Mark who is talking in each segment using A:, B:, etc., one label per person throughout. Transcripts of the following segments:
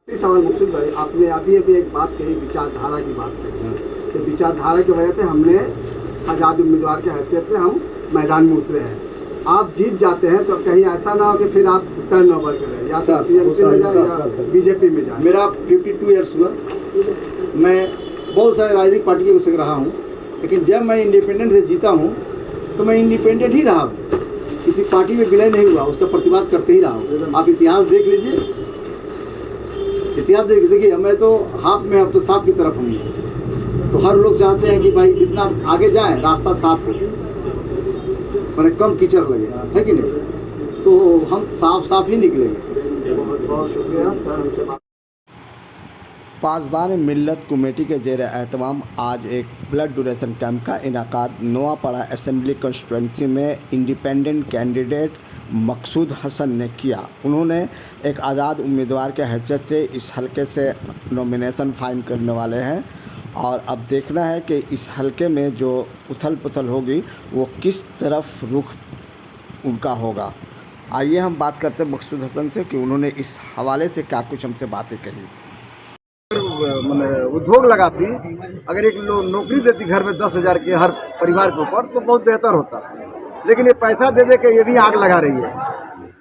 A: सवाल मकसूद भाई, आपने अभी एक बात कही, विचारधारा की बात कही कि विचारधारा की वजह से हमने आज़ाद उम्मीदवार के हैसियत से हम मैदान में उतरे हैं। आप जीत जाते हैं तो कहीं ऐसा ना हो कि फिर आप टर्न ओवर करें या तो टीएमसी में जाए या बीजेपी में जाए।
B: मेरा 52 ईयर्स हुआ, मैं बहुत सारे राजनीतिक पार्टी के संग रहा हूँ, लेकिन जब मैं इंडिपेंडेंट से जीता हूँ तो मैं इंडिपेंडेंट ही रहा हूँ, किसी पार्टी में विलय नहीं हुआ, उसका प्रतिवाद करते ही रहा हूँ। आप इतिहास देख लीजिए, इतिहास देखिए, मैं तो हाफ में अब तो साफ की तरफ हूँ। तो हर लोग चाहते हैं कि भाई जितना आगे जाए रास्ता साफ हो, पर कम कीचड़ लगे, है कि नहीं? तो हम साफ ही निकलेंगे।
A: बहुत बहुत शुक्रिया सर, हमसे
C: पासबान मिल्लत कमेटी के ज़ेर एहतमाम आज एक ब्लड डोनेशन कैंप का इनेकाद नोआपाड़ा असेंबली कंस्टिट्यूंसी में इंडिपेंडेंट कैंडिडेट मकसूद हसन ने किया। उन्होंने एक आज़ाद उम्मीदवार के हैसियत से इस हलके से नॉमिनेशन फाइल करने वाले हैं और अब देखना है कि इस हलके में जो उथल पुथल होगी वो किस तरफ रुख उनका होगा। आइए हम बात करते हैं मकसूद हसन से कि उन्होंने इस हवाले से क्या कुछ हमसे बातें कही।
B: मैंने उद्योग लगाती, अगर एक नौकरी देती घर में 10,000 के हर परिवार के ऊपर तो बहुत बेहतर होता, लेकिन ये पैसा दे दे के ये भी आग लगा रही है।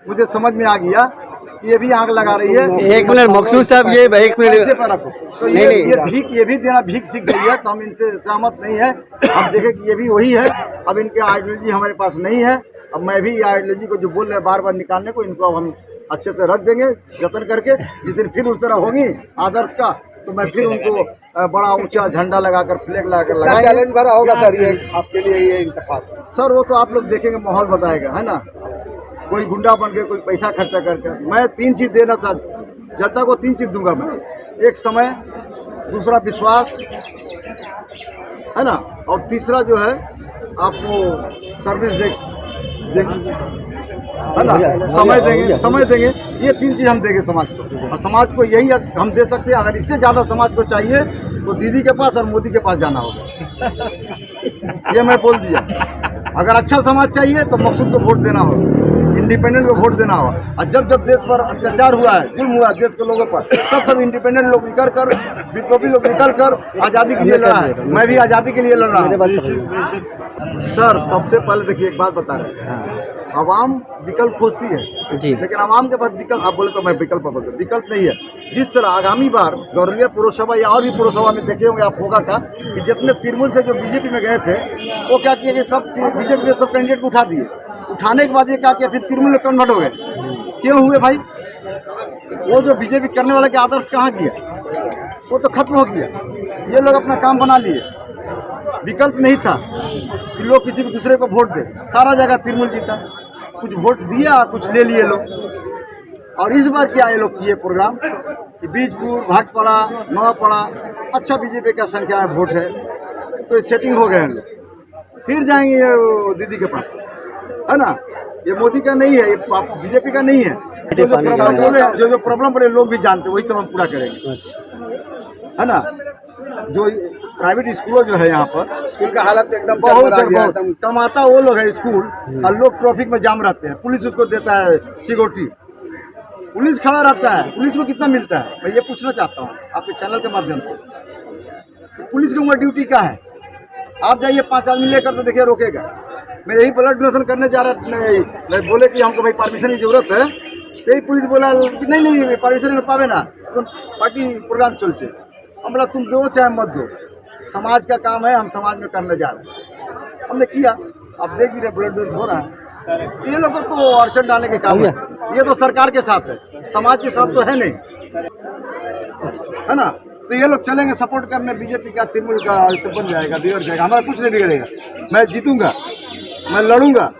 B: मुझे समझ में आ गया कि ये भी आग लगा रही है।
D: एक मिनट मकसूद साहब, ये एक मिनट
B: पर रखो तो ये भी देना भीख सीख गई है, तो हम इनसे सहमत नहीं है। अब देखें कि ये भी वही है। अब इनके आइडियोलॉजी हमारे पास नहीं है। अब मैं भी आइडियोलॉजी को जो बोल रहे हैं बार बार निकालने को, इनको अब हम अच्छे से रख देंगे जतन करके। जिस दिन फिर उस तरह होगी आदर्श का, तो मैं फिर उनको बड़ा ऊंचा झंडा लगाकर फ्लैग लगाकर
A: चैलेंज भरा होगा सर ये आपके लिए ये इंतखाब।
B: सर वो तो आप लोग देखेंगे, माहौल बताएगा, है ना। कोई गुंडा बन के, कोई पैसा खर्चा करके। मैं 3 चीज़ देना चाहता, जनता को 3 चीज़ दूंगा मैं। एक समय, दूसरा विश्वास, है ना, और तीसरा जो है आपको सर्विस है ना, समय देंगे। ये 3 चीज़ हम देंगे समाज को, और समाज को यही हम दे सकते हैं। अगर इससे ज़्यादा समाज को चाहिए तो दीदी के पास और मोदी के पास जाना होगा। ये मैं बोल दिया। अगर अच्छा समाज चाहिए तो मकसूद को वोट देना होगा, इंडिपेंडेंट को वोट देना होगा। और जब देश पर अत्याचार हुआ है, जुल्म हुआ है देश के लोगों पर, तब इंडिपेंडेंट लोग निकल कर, विप्लवी लोग निकल कर आज़ादी के लिए लड़ा है। मैं भी आज़ादी के लिए लड़ रहा हूँ। सर सबसे पहले देखिए, एक बात बता रहे हैं, आवाम विकल्प खोजती है जी, लेकिन आवाम के पास विकल्प, आप बोले तो मैं विकल्प बोलता हूँ, विकल्प नहीं है। जिस तरह आगामी बार गौरलिया पुरसभा या और भी पुरसभा में देखे होंगे आप, होगा क्या कि जितने तृणमूल से जो बीजेपी में गए थे वो क्या किए कि सब बीजेपी के सब कैंडिडेट को उठा दिए। उठाने के बाद ये क्या किया, फिर तृणमूल में कन्वर्ट हो गए। क्यों हुए भाई? वो जो बीजेपी करने वाला के आदर्श कहाँ किया, वो तो खत्म हो गया। ये लोग अपना काम बना लिए। विकल्प नहीं था कि लोग किसी को दूसरे को वोट दे। सारा जगह तृणमूल जीता, कुछ वोट दिया, कुछ ले लिए लोग। और इस बार क्या ये लोग किए प्रोग्राम कि बीजपुर, भाटपाड़ा, नवापाड़ा अच्छा बीजेपी का संख्या में वोट है, तो सेटिंग हो गए हैं लोग। फिर जाएंगे ये दीदी के पास, है ना। ये मोदी का नहीं है, ये बीजेपी का नहीं है। जो प्रॉब्लम पड़े लोग भी जानते, वही सब हम पूरा करेंगे, है ना। जो प्राइवेट स्कूलों जो है यहाँ पर,
A: स्कूल का हालत एकदम
B: बहुत कमाता वो लोग है स्कूल, और लोग ट्रैफिक में जाम रहते हैं। पुलिस उसको देता है सिक्योरिटी, पुलिस खड़ा रहता है। पुलिस को कितना मिलता है? मैं ये पूछना चाहता हूँ आपके चैनल के माध्यम से, तो पुलिस की उम्र ड्यूटी क्या है? आप जाइए 5 आदमी लेकर, तो देखिए रोकेगा। मैं यही ब्लड डोनेशन करने जा रहा, नहीं बोले कि हमको भाई परमिशन की जरूरत है, यही पुलिस बोला कि नहीं परमिशन पावे ना, तो पार्टी प्रोग्राम चलते। हम बोला तुम दो चाहे मत दो, समाज का काम है, हम समाज में करने जा रहे हैं। हमने किया। अब देख भी रहे ब्लड डोनेशन हो रहा है। ये लोगों को अड़चन डालने के काम है। ये तो सरकार के साथ है, समाज के साथ तो है नहीं, है ना। तो ये लोग चलेंगे सपोर्ट करने बीजेपी का, तृणमूल का, सब बन जाएगा, बिगड़ जाएगा। हमारा कुछ नहीं बिगड़ेगा। मैं जीतूंगा, मैं लड़ूंगा।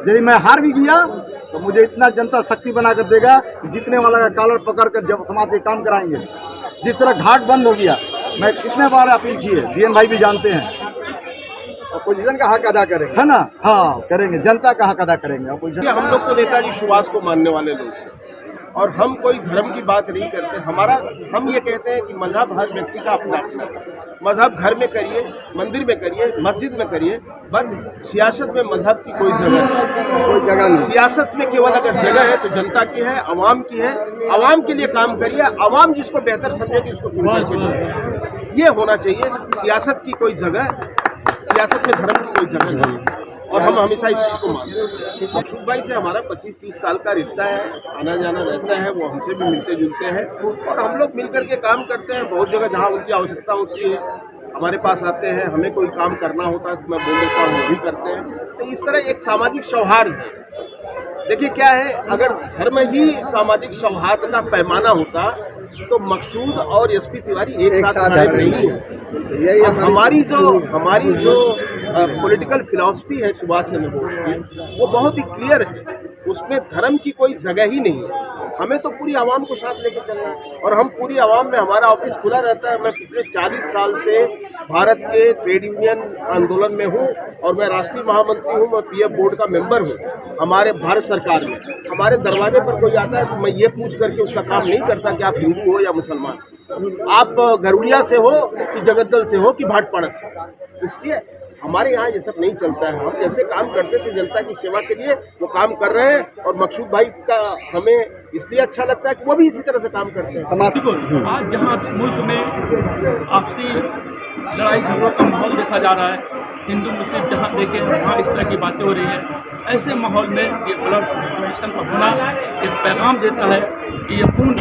B: यदि मैं हार भी गया तो मुझे इतना जनता शक्ति बनाकर देगा, जीतने वाला का कॉलर पकड़कर जब समाज के काम कराएंगे। जिस तरह घाट बंद हो गया, मैं कितने बार अपील की है, DN भाई भी जानते हैं।
A: अपोजिशन का हक अदा करेंगे,
B: है ना। हाँ करेंगे, जनता का हक अदा करेंगे। अपोजिशन
E: हम लोग तो नेताजी सुभाष को मानने वाले लोग, और हम कोई धर्म की बात नहीं करते। हम ये कहते हैं कि मजहब हर व्यक्ति का अपना अपना है। मजहब घर में करिए, मंदिर में करिए, मस्जिद में करिए, बट सियासत में मजहब की कोई जगह नहीं, कोई जगह नहीं। सियासत में केवल अगर जगह है तो जनता की है, अवाम की है। अवाम के लिए काम करिए, अवाम जिसको बेहतर समझेगी उसको चुनकर के ये होना चाहिए। सियासत की कोई जगह, सियासत में धर्म की कोई जगह नहीं, और हम हमेशा इस चीज़ को मानते हैं। मकसूद भाई से हमारा 25-30 साल का रिश्ता है, आना जाना रहता है, वो हमसे भी मिलते जुलते हैं और हम लोग मिलकर के काम करते हैं। बहुत जगह जहाँ उनकी आवश्यकता होती है हमारे पास आते हैं, हमें कोई काम करना होता है तो मैं बोल देता हूँ, वो भी करते हैं। तो इस तरह एक सामाजिक सौहार्द है। देखिए क्या है, अगर धर्म ही सामाजिक सौहार्द का पैमाना होता तो मकसूद और एसपी तिवारी एक साथ खड़े नहीं है। हमारी जो पॉलिटिकल फिलॉसफी है सुभाष चंद्र बोस की, वो बहुत ही क्लियर है, उसमें धर्म की कोई जगह ही नहीं है। हमें तो पूरी आवाम को साथ लेकर चलना है और हम पूरी आवाम में, हमारा ऑफिस खुला रहता है। मैं पिछले 40 साल से भारत के ट्रेड यूनियन आंदोलन में हूँ और मैं राष्ट्रीय महामंत्री हूँ, मैं पीएफ बोर्ड का मेंबर हूँ हमारे भारत सरकार में। हमारे दरवाजे पर कोई आता है तो मैं ये पूछ करके उसका काम नहीं करता कि आप हिंदू हो या मुसलमान, आप गरुड़िया से हो कि जगद्दल से हो कि भाटपाड़ा से। इसलिए हमारे यहाँ ये सब नहीं चलता है। हम जैसे काम करते थे जनता की सेवा के लिए, वो काम कर रहे हैं और मकसूद भाई का हमें इसलिए अच्छा लगता है कि वो भी इसी तरह से काम करते हैं।
F: आज जहाँ मुल्क में आपसी लड़ाई झगड़ों का माहौल देखा जा रहा है, हिंदू मुस्लिम जहाँ देखें वहाँ इस तरह की बातें हो रही हैं, ऐसे माहौल में ये ब्लड डोनेशन का होना एक पैगाम देता है कि ये खून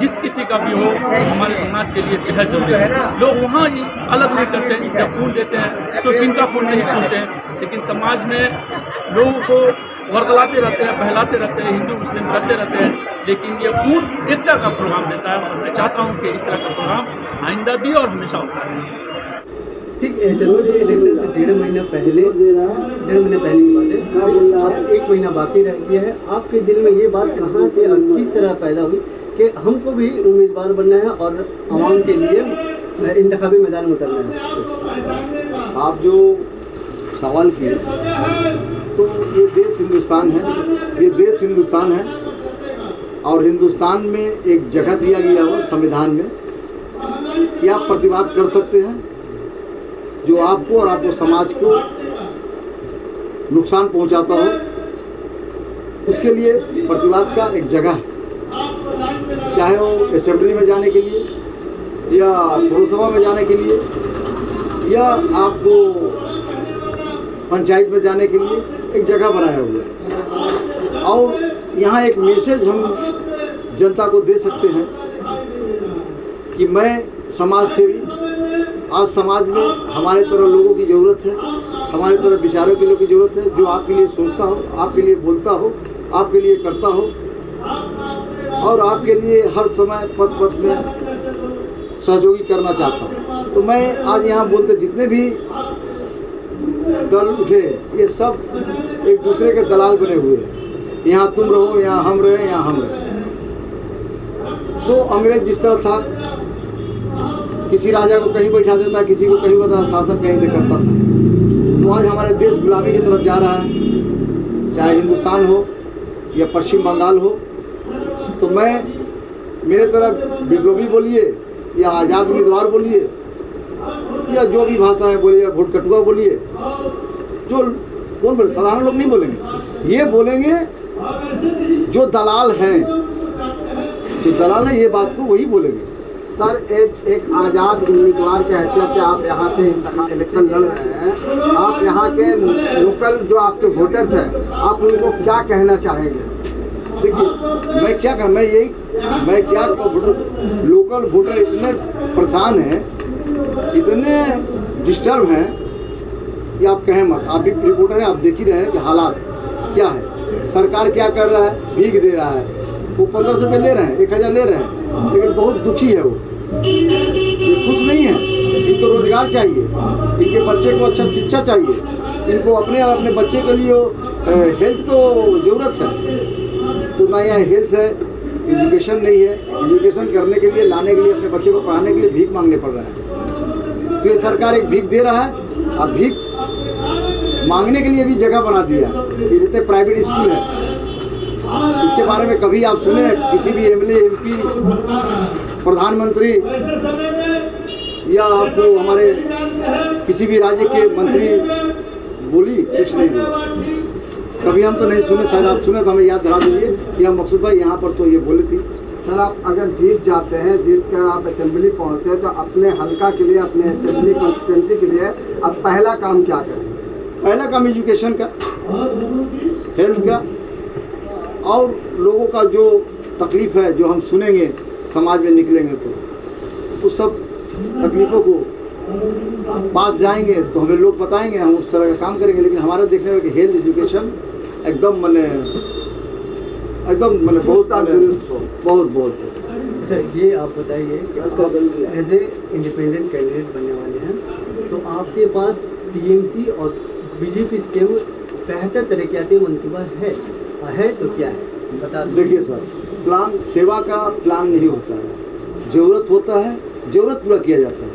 F: जिस किसी का भी हो हमारे समाज के लिए बेहद जरूरी है। लोग वहाँ ही अलग नहीं करते, जब खून देते हैं तो किनका खून नहीं पूछते हैं, लेकिन समाज में लोगों को वर्गलाते रहते हैं, बहलाते रहते हैं, हिंदू मुस्लिम करते रहते हैं, लेकिन ये खून एकता का प्रोग्राम देता है। और मैं चाहता हूँ कि इस तरह का प्रोग्राम आइंदा भी और हमेशा होता है।
G: ठीक है सर, इलेक्शन से डेढ़ महीने पहले की बात है, अब 1 महीना बाकी रह गया है। आपके दिल में ये बात कहाँ से और किस तरह पैदा हुई कि हमको भी उम्मीदवार बनना है और आवाम के लिए इंतखाबी मैदान में उतरना है?
A: आप जो सवाल किए तो ये देश हिंदुस्तान है, ये देश हिंदुस्तान है और हिंदुस्तान में एक जगह दिया गया हो संविधान में, या आप प्रतिवाद कर सकते हैं जो आपको और आपको समाज को नुकसान पहुंचाता हो, उसके लिए प्रतिवाद का एक जगह है, चाहे वो असेंबली में जाने के लिए या पौरसभा में जाने के लिए या आपको पंचायत में जाने के लिए एक जगह बनाया हुआ है। और यहाँ एक मैसेज हम जनता को दे सकते हैं कि मैं समाज सेवी, आज समाज में हमारे तरह लोगों की ज़रूरत है, हमारे तरह विचारों के लोगों की ज़रूरत है, जो आपके लिए सोचता हो, आपके लिए बोलता हो, आपके लिए करता हो और आपके लिए हर समय पथ पथ में सहयोगी करना चाहता हूँ। तो मैं आज यहाँ बोलते जितने भी दल उठे, ये सब एक दूसरे के दलाल बने हुए हैं। यहाँ तुम रहो, यहाँ हम रहे, यहाँ हम रहे। तो अंग्रेज जिस तरह था, किसी राजा को कहीं बैठा देता, किसी को कहीं बता, शासन कहीं से करता था। तो आज हमारे देश गुलामी की तरफ जा रहा है, चाहे हिंदुस्तान हो या पश्चिम बंगाल हो। तो मैं, मेरे तरफ विप्लवी बोलिए या आज़ाद उम्मीदवार बोलिए या जो भी भाषाएं बोलिए, या भोट कटुआ बोलिए, जो बोल साधारण लोग नहीं बोलेंगे, ये बोलेंगे जो दलाल हैं, जो दलाल हैं ये बात को वही बोलेंगे।
H: सर, एक आज़ाद उम्मीदवार के हैसियत से आप यहाँ पे इलेक्शन लड़ रहे हैं, आप यहाँ के लोकल जो आपके वोटर्स हैं, आप उनको क्या कहना चाहेंगे?
A: देखिए मैं क्या कर, मैं क्या लोकल वोटर इतने परेशान हैं, इतने डिस्टर्ब हैं कि आप कहें मत। आप भी रिपोर्टर हैं, आप देख ही रहे हैं कि हालात क्या है। सरकार क्या कर रहा है, भीख दे रहा है, वो 1500 रुपये ले रहे हैं, 1000 ले रहे हैं, लेकिन बहुत दुखी है वो, खुश नहीं है। इनको रोजगार चाहिए, इनके बच्चे को अच्छा शिक्षा चाहिए, इनको अपने और अपने बच्चे के लिए हेल्थ को ज़रूरत है। तो ना यहाँ हेल्थ है, एजुकेशन नहीं है, एजुकेशन करने के लिए, लाने के लिए, अपने बच्चे को पढ़ाने के लिए भीख मांगने पड़ रहा है। तो ये सरकार एक भीख दे रहा है, अब भीख मांगने के लिए भी जगह बना दिया। ये जितने प्राइवेट स्कूल है,
B: इसके बारे में कभी आप सुने किसी भी एमएलए एमपी प्रधानमंत्री या आपको हमारे किसी भी राज्य के मंत्री बोली? कुछ नहीं बोली, कभी हम तो नहीं सुने। शायद आप सुने तो हमें याद दिला दीजिए कि हम मकसूद भाई यहाँ पर तो ये बोली थी।
A: सर आप अगर जीत जाते हैं, जीत कर आप असेंबली पहुँचते हैं, तो अपने हल्का के लिए, अपने असेंबली कॉन्स्टिट्यूंसी के लिए आप पहला काम क्या करें?
B: पहला काम एजुकेशन का, हेल्थ का, और लोगों का जो तकलीफ़ है जो हम सुनेंगे समाज में निकलेंगे तो उस सब तकलीफ़ों को पास जाएंगे तो हमें लोग बताएंगे, हम उस तरह का काम करेंगे। लेकिन हमारे देखने में कि हेल्थ एजुकेशन एकदम बहुत
G: अच्छा, ये आप बताइए कि एज ए इंडिपेंडेंट कैंडिडेट बनने वाले हैं, तो आपके पास टीएमसी और बीजेपी के बेहतर तरीक़ाती मंसूबा है तो क्या है, बता दीजिए।
B: देखिए सर, प्लान सेवा का प्लान नहीं होता है, ज़रूरत होता है, ज़रूरत पूरा किया जाता है।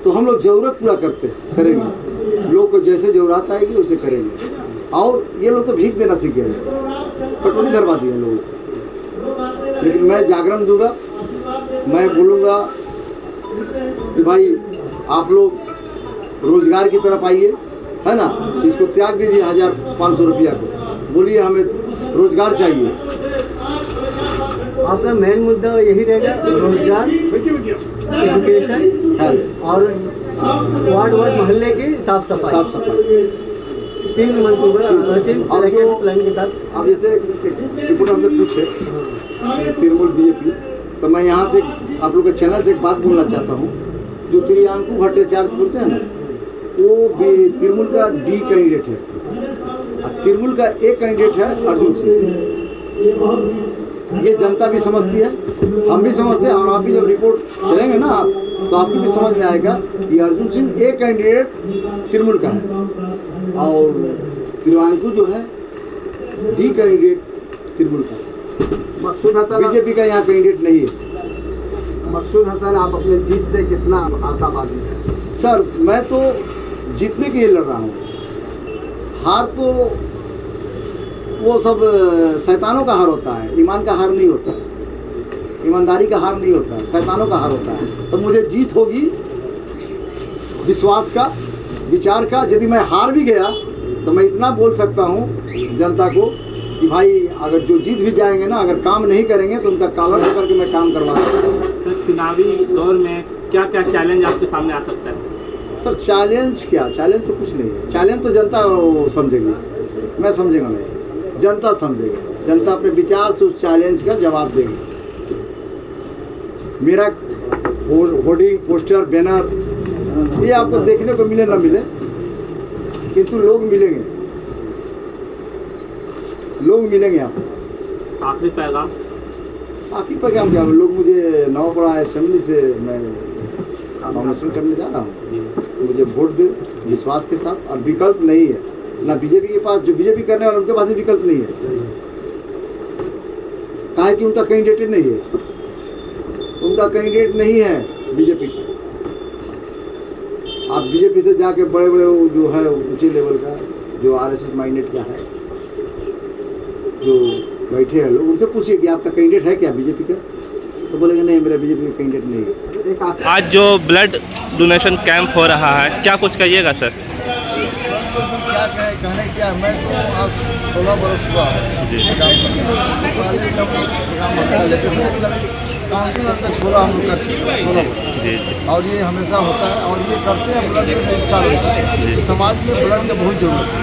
B: तो हम लोग ज़रूरत पूरा करेंगे, लोग को जैसे ज़रूरत आएगी वैसे करेंगे। और ये लोग तो भीख देना सीख गए, कटोरी धरवा दिए लोगों को। लेकिन मैं जागरण दूंगा, मैं बोलूँगा कि भाई आप लोग रोजगार की तरफ आइए, है ना, इसको त्याग दीजिए 1500 रुपया को, बोलिए हमें रोजगार चाहिए।
G: आपका मेन मुद्दा यही रहेगा, रोजगार, एजुकेशन और वार्ड मोहल्ले की साफ सफाई। 3 मंसूबा, 3 तरह के प्लान के साथ।
B: अब जैसे रिपोर्ट हमसे पूछे तृणमूल बीजेपी, तो मैं यहाँ से आप लोग के चैनल से एक बात बोलना चाहता हूँ। जो त्रियांकु भट्टाचार्य बोलते हैं ना, वो भी तृणमूल का डी कैंडिडेट है, और तृणमूल का ए कैंडिडेट है अर्जुन सिंह। ये जनता भी समझती है, हम भी समझते हैं, और आप भी जब रिपोर्ट चलेंगे ना तो आपको भी समझ में आएगा कि अर्जुन सिंह ए कैंडिडेट तृणमूल का है, और त्रियांकु जो है डी कैंडिडेट तृणमूल का।
A: मकसूद हसन,
B: बीजेपी का यहाँ कैंडिडेट नहीं है।
A: मकसूद हसन, आप अपने जीत से कितना आशावादी हैं?
B: सर मैं तो जीतने के लिए लड़ रहा हूँ, हार तो वो सब शैतानों का हार होता है, ईमान का हार नहीं होता, ईमानदारी का हार नहीं होता, शैतानों का हार होता है। तो मुझे जीत होगी विश्वास का, विचार का। यदि मैं हार भी गया तो मैं इतना बोल सकता हूँ जनता को कि भाई अगर जो जीत भी जाएंगे ना, अगर काम नहीं करेंगे तो उनका कालन होकर के मैं काम करवा सकता हूँ।
I: सर चुनावी दौर में क्या क्या चैलेंज आपके सामने आ सकता है?
B: सर चैलेंज क्या, चैलेंज तो कुछ नहीं है। चैलेंज तो जनता समझेगी, मैं समझेगा नहीं, जनता समझेगी। जनता अपने विचार से उस चैलेंज का जवाब देगी। मेरा होर्डिंग, पोस्टर, बैनर ये आपको देखने को मिले ना मिले, किंतु लोग मिलेंगे, लोग मिलेंगे आपको।
I: आखिरी पैगाम?
B: आखिरी पैगाम क्या, लोग मुझे नवापड़ा असेंबली से मैं नॉमिनेशन करने जा रहा हूँ, मुझे वोट दे विश्वास के साथ। और विकल्प नहीं है ना बीजेपी के पास, जो बीजेपी करने वाले उनके पास भी विकल्प नहीं है। काहे कि उनका कैंडिडेट नहीं है, उनका कैंडिडेट नहीं है बीजेपी का। आप बीजेपी से जाके बड़े बड़े जो है ऊंचे लेवल का, जो आरएसएस माइंडेड का है, जो बैठे हैं लोग, उनसे पूछिए कि आपका कैंडिडेट है क्या बीजेपी का, तो बोलेंगे नहीं मेरा बीजेपी का कैंडिडेट नहीं है।
J: आज जो ब्लड डोनेशन कैंप हो रहा है, क्या कुछ कहिएगा सर?
B: क्या कहने क्या, मैं तो आज 16 बरस हुआ
J: जी
B: काउंटिंग तक 16 हम लोग करते हैं, 16
J: जी
B: और ये हमेशा होता है। और ये करते हैं ब्लड इस कारण समाज में ब्लड की बहुत ज़रूरत है।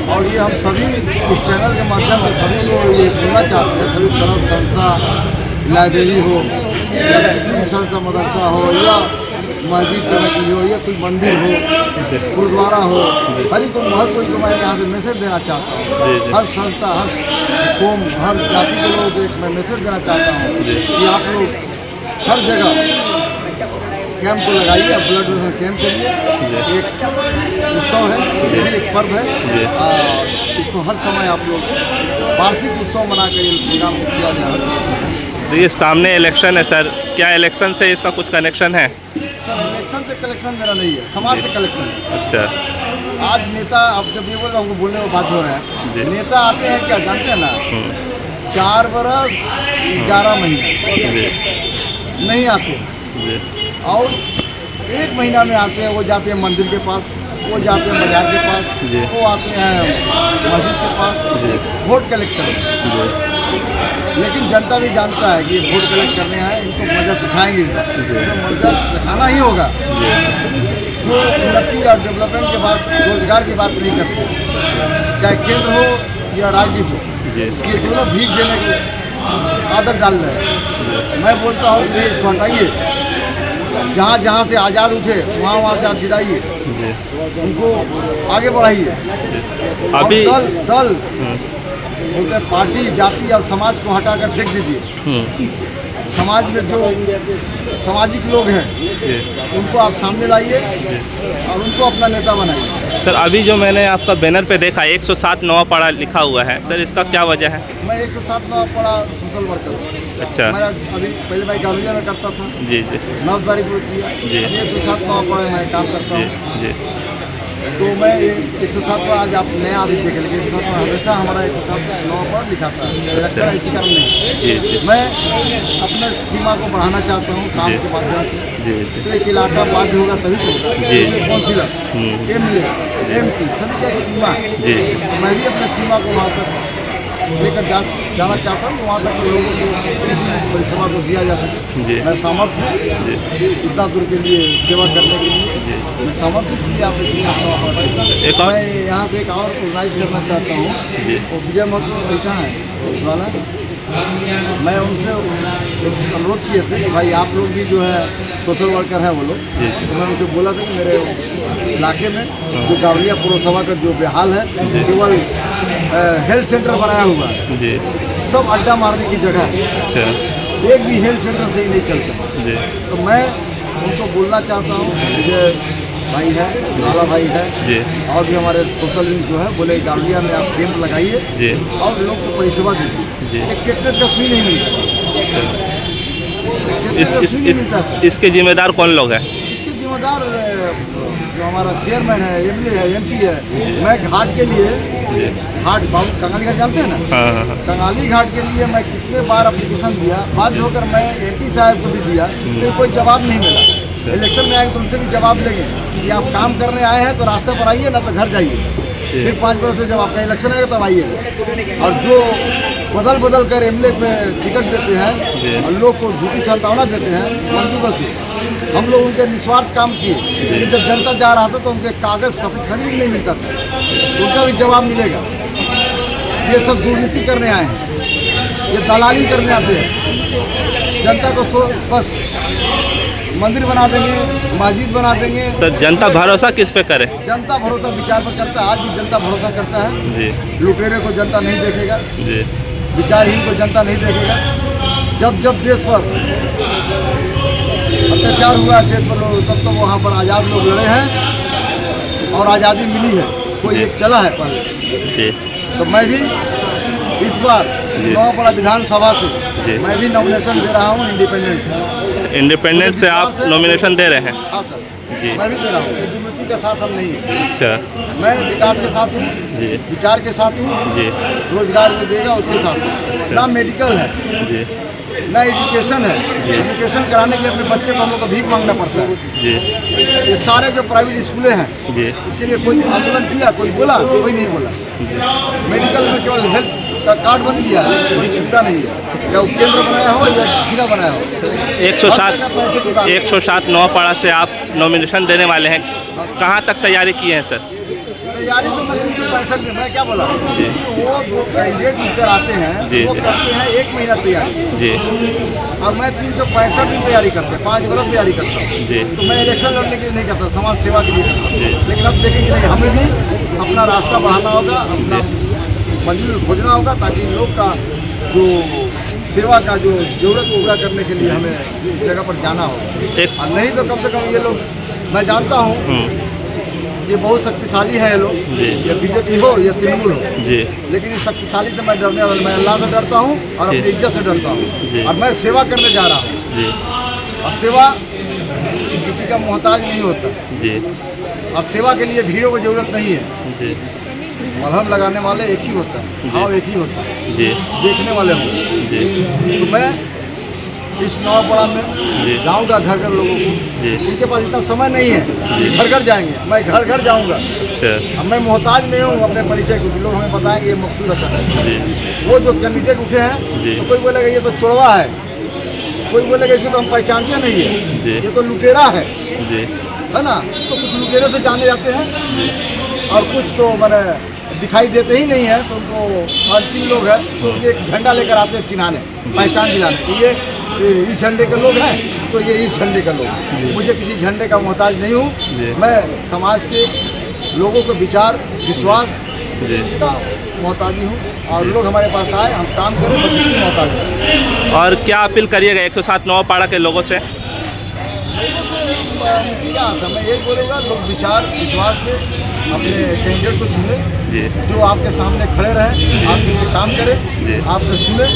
B: और ये हम सभी इस चैनल के माध्यम से सभी को ये बोलना चाहते हैं, सभी तरफ संस्था, लाइब्रेरी हो या किसी भी संस्था, मदरसा हो या मस्जिद कमेटी हो या कोई मंदिर हो, गुरुद्वारा हो, हर कोई को मैं यहाँ से मैसेज देना चाहता हूँ। हर संस्था, हर कौम, हर जाति के लोगों को एक मैं मैसेज देना चाहता हूँ कि आप लोग हर जगह कैंप को लगाइए। ब्लड डोनेशन कैंप के लिए एक उत्सव है, ये भी एक पर्व है, इसको हर समय आप लोग वार्षिक उत्सव मना कर ये प्रोग्राम किया जाए।
J: तो ये सामने इलेक्शन है सर, क्या इलेक्शन से इसका कुछ कनेक्शन है?
B: सर इलेक्शन से कलेक्शन मेरा नहीं है, समाज से कलेक्शन है।
J: अच्छा,
B: आज नेता, आप जब ये बोल रहे हमको बोलने में बात हो रहा है, नेता आते हैं क्या जानते हैं ना, 4 बरस 11 महीने नहीं आते, और 1 महीना में आते हैं। वो जाते हैं मंदिर के पास, वो जाते हैं बाजार के पास, वो आते हैं मस्जिद के पास वोट कलेक्ट करने। लेकिन जनता भी जानता है कि ये वोट कलेक्ट करने आए, इनको मजा सिखाएंगे, मजा सिखाना ही होगा। जो उन्नति और डेवलपमेंट के बाद रोजगार की बात नहीं करते, चाहे केंद्र हो या राज्य हो, ये दोनों भीख देने की आदत डाल रहे हैं। मैं बोलता हूँ कि इसको हटाइए, जहाँ से आज़ाद उठे वहाँ से आप जिताइए, उनको आगे बढ़ाइए। अभी दल बोलते हैं पार्टी, जाति और समाज को हटाकर देख दीजिए। समाज में जो सामाजिक लोग हैं उनको आप सामने लाइए और उनको अपना नेता बनाइए।
J: सर अभी जो मैंने आपका बैनर पे देखा 107 नवापाड़ा लिखा हुआ है, सर इसका क्या वजह है?
B: मैं 107 नवापाड़ा सोशल वर्कर हूँ।
J: अच्छा।
B: मेरा अभी पहले मैं गाँविया में करता था,
J: जी जी,
B: नवबारीपुर किया, 107 नवापाड़ा में काम करता हूँ। जी, तो मैं 107 पर आज आप नया अभी देख लीजिए, 107 पर हमेशा हमारा 107 नवापाड़ा लिखा था। इलेक्शन इसी कारण नहीं, मैं अपने सीमा को बढ़ाना चाहता हूँ काम के माध्यम से। तो एक इलाका बाध्य होगा तभी तो होगा। काउंसिलर, MLA, MP सभी का एक सीमा है। मैं भी अपने सीमा को वहाँ तक लेकर जाना चाहता हूँ, वहाँ तक लोगों को परिसेवा को दिया जा सके। मैं सामर्थ्य हूँ इतना दूर के लिए सेवा करने के लिए, मैं सामर्थ्य इसलिए आप मैं यहाँ से एक और ऑर्गेनाइज करना चाहता हूँ। वो विजय महतो कहाँ है वाला, मैं उनसे एक अनुरोध किए थे कि भाई आप लोग भी जो है सोशल वर्कर हैं वो लोग, तो मैं उनसे बोला था कि मेरे इलाके में जो गाँविया पौरसभा का जो बेहाल है, केवल हेल्थ सेंटर बनाया हुआ है, सब अड्डा मारने की जगह है, एक भी हेल्थ सेंटर से ही नहीं चलता। तो मैं उनको बोलना चाहता हूँ, विजय भाई है, लाला भाई है, और भी हमारे सोशल लिंक जो है, बोले गाँविया में आप कैंप लगाइए और लोग को परिसेवा दीजिए। एक ट्रैक्टर का सुई नहीं मिलता। इसके
J: जिम्मेदार कौन लोग हैं?
B: इसके जिम्मेदार जो हमारा चेयरमैन है, MLA है, MP है। मैं घाट के लिए, घाट बाबू कंगाली घाट जानते हैं ना, कंगाली घाट के लिए मैं कितने बार एप्लीकेशन दिया, बाध्य होकर मैं MP साहब को भी दिया, फिर कोई जवाब नहीं मिला। इलेक्शन में आए तो उनसे भी जवाब लेंगे कि आप काम करने आए हैं तो रास्ते पर आइए, ना तो घर जाइए। फिर 5 बरस से जब आपका इलेक्शन आएगा तब आइएगा। और जो बदल कर MLA पे टिकट देते हैं और लोग को झूठी संतावना देते हैं, बस हम लोग उनके निस्वार्थ काम किए, लेकिन जब जनता जा रहा था तो उनके कागज सभी नहीं मिलता था, उनका भी जवाब मिलेगा। ये सब दुर्नीति करने आए हैं, ये दलाली करने आते हैं। जनता को बस मंदिर बना देंगे, मस्जिद बना देंगे।
J: तो जनता भरोसा किस पे करे?
B: जनता भरोसा विचार पर करता है। आज भी जनता भरोसा करता है। लुटेरे को जनता नहीं देखेगा, विचारहीन को जनता नहीं देखेगा। जब देश पर अत्याचार हुआ है देश पर लोग, तब तो वहाँ पर आज़ाद लोग लड़े हैं और आज़ादी मिली है। कोई एक चला है पहले। तो मैं भी इस बार नवापाड़ा विधानसभा से मैं भी नॉमिनेशन दे रहा हूँ
J: इंडिपेंडेंट से आप नॉमिनेशन दे रहे हैं?
B: हाँ सर, मैं भी दे रहा हूँ। दुर्नीति के साथ हम नहीं हैं।
J: अच्छा।
B: मैं विकास के साथ हूँ, विचार के साथ हूँ, रोजगार जो देगा उसके साथ हूँ। ना मेडिकल है, ना एजुकेशन है। एजुकेशन कराने के लिए अपने बच्चे को हम लोग को भीख मांगना पड़ता है। ये सारे जो प्राइवेट स्कूलें हैं, इसके लिए कोई आंदोलन किया, कोई बोला, कोई नहीं बोला। मेडिकल में केवल हेल्थ का कार्ड बन गया, कोई सुविधा नहीं है। या केंद्र बनाया हो या जिला बनाया हो।
J: 107 नवापाड़ा से आप नॉमिनेशन देने वाले हैं, कहाँ तक तैयारी की है सर?
B: तैयारी तो मैं 365 दिन, मैं क्या बोला, वो जो कैंडिडेट लेकर आते हैं वो करते हैं 1 महीना तैयारी, और मैं 365 दिन तैयारी करते हैं, 5 बरस तैयारी करता हूँ। तो मैं इलेक्शन लड़ने के लिए नहीं करता, समाज सेवा के लिए करता। लेकिन अब देखेंगे नहीं, हमें भी अपना रास्ता बढ़ाना होगा, अपना मंजिल खोजना होगा, ताकि लोग का जो सेवा का जो जरूरत पूरा करने के लिए हमें इस जगह पर जाना होगा। और नहीं तो कम से कम ये लोग, मैं जानता हूँ ये बहुत शक्तिशाली है ये लोग, या बीजेपी हो या तृणमूल हो, लेकिन इस शक्तिशाली से मैं डरने वाला, मैं अल्लाह से डरता हूँ और अपनी इज्जत से डरता हूँ। और मैं सेवा करने जा रहा हूँ, और सेवा किसी का मोहताज नहीं होता। और सेवा के लिए भीड़ों की जरूरत नहीं है।
J: जी
B: मलहम लगाने वाले एक ही होता है, भाव एक ही होता है,
J: जी
B: देखने वाले होते हैं।
J: जी
B: तो मैं इस नवापड़ा में
J: जी
B: जाऊंगा घर घर लोगों को,
J: जी
B: उनके पास इतना समय नहीं है कि घर घर जाएंगे, मैं घर घर जाऊंगा।
J: अच्छा
B: अब मैं मोहताज नहीं हूँ अपने परिचय को, लोग हमें बताएंगे ये मकसूद अच्छा है।
J: जी
B: वो जो कैंडिडेट उठे हैं
J: जी
B: तो कोई बोलेगा ये तो चोरवा है, कोई बोलेगा इसको तो हम पहचानते नहीं
J: जी।
B: है, ये तो लुटेरा है
J: जी
B: ना। तो कुछ लुटेरों से जाने जाते हैं
J: जी
B: और कुछ तो मैंने दिखाई देते ही नहीं है, तो उनको अनचिन लोग हैं तो ये झंडा लेकर आते हैं चिन्हाने, पहचान दिलाने कि ये इस झंडे के लोग हैं, तो ये इस झंडे का लोग हैं। मुझे किसी झंडे का मोहताज नहीं हूँ, मैं समाज के लोगों के विचार विश्वास
J: जी
B: का मोहताजी हूँ, और लोग हमारे पास आए, हम काम करें, बस इसकी मोहताज हैं।
J: और क्या अपील करिएगा 107 नवापाड़ा के लोगों से?
B: क्या मैं यही बोलूँगा, लोग विचार विश्वास से अपने कैंडिडेट को चुने,
J: जी
B: जो आपके सामने खड़े रहें, आपके लिए काम करें, आपको सुने,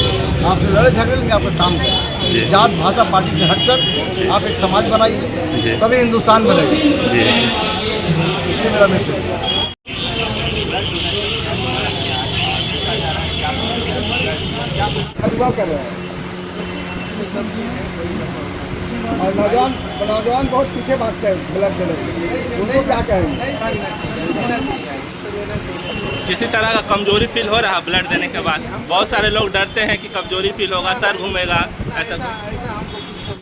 B: आपसे लड़े झगड़े लेकिन आपका काम करें। जात भाषा पार्टी से हटकर आप एक समाज बनाइए, तभी हिंदुस्तान बनेगा।
J: जी
B: ये मेरा मैसेज है। दुआ कर रहे हैं और नौजवान बहुत पीछे भागते हैं ब्लड देने के, उनको क्या कहेंगे?
J: किसी तरह का कमजोरी फील हो रहा है ब्लड देने के बाद? बहुत सारे लोग डरते हैं कि कमजोरी फील होगा, सर घूमेगा, ऐसा
H: ऐसा हमको